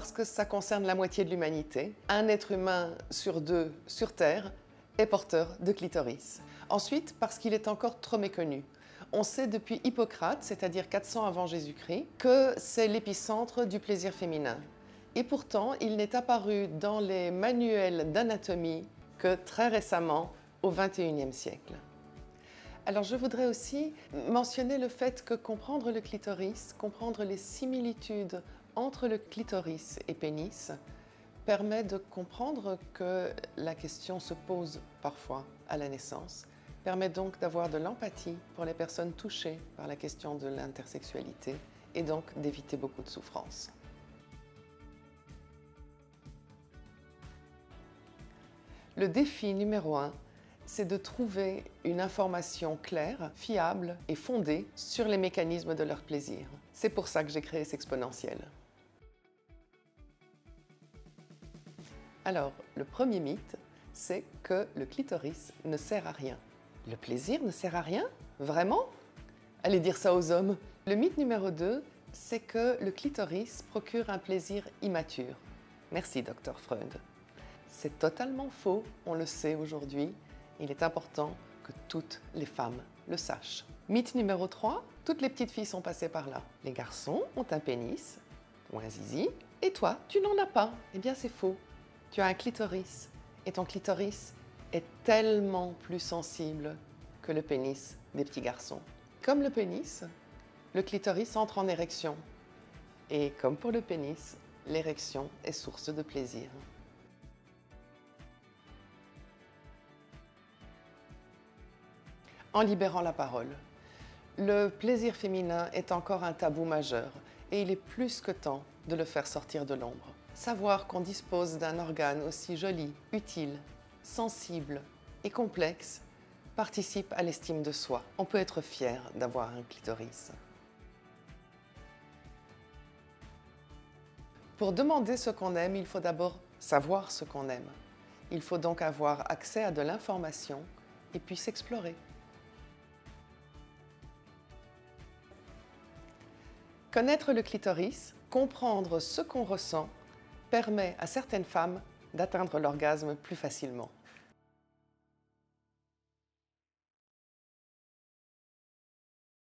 parce que ça concerne la moitié de l'humanité. Un être humain sur deux sur Terre est porteur de clitoris. Ensuite, parce qu'il est encore trop méconnu. On sait depuis Hippocrate, c'est-à-dire 400 avant Jésus-Christ, que c'est l'épicentre du plaisir féminin. Et pourtant, il n'est apparu dans les manuels d'anatomie que très récemment, au XXIe siècle. Alors je voudrais aussi mentionner le fait que comprendre le clitoris, comprendre les similitudes entre le clitoris et pénis, permet de comprendre que la question se pose parfois à la naissance, permet donc d'avoir de l'empathie pour les personnes touchées par la question de l'intersexualité et donc d'éviter beaucoup de souffrance. Le défi numéro 1, c'est de trouver une information claire, fiable et fondée sur les mécanismes de leur plaisir. C'est pour ça que j'ai créé Sexponentiel. Alors, le premier mythe, c'est que le clitoris ne sert à rien. Le plaisir ne sert à rien? Vraiment? Allez dire ça aux hommes. Le mythe numéro 2, c'est que le clitoris procure un plaisir immature. Merci, Dr Freud. C'est totalement faux, on le sait aujourd'hui. Il est important que toutes les femmes le sachent. Mythe numéro 3, toutes les petites filles sont passées par là. Les garçons ont un pénis ou un zizi, et toi, tu n'en as pas. Eh bien, c'est faux. Tu as un clitoris, et ton clitoris est tellement plus sensible que le pénis des petits garçons. Comme le pénis, le clitoris entre en érection. Et comme pour le pénis, l'érection est source de plaisir. En libérant la parole, le plaisir féminin est encore un tabou majeur et il est plus que temps de le faire sortir de l'ombre. Savoir qu'on dispose d'un organe aussi joli, utile, sensible et complexe participe à l'estime de soi. On peut être fier d'avoir un clitoris. Pour demander ce qu'on aime, il faut d'abord savoir ce qu'on aime. Il faut donc avoir accès à de l'information et puis s'explorer. Connaître le clitoris, comprendre ce qu'on ressent, permet à certaines femmes d'atteindre l'orgasme plus facilement.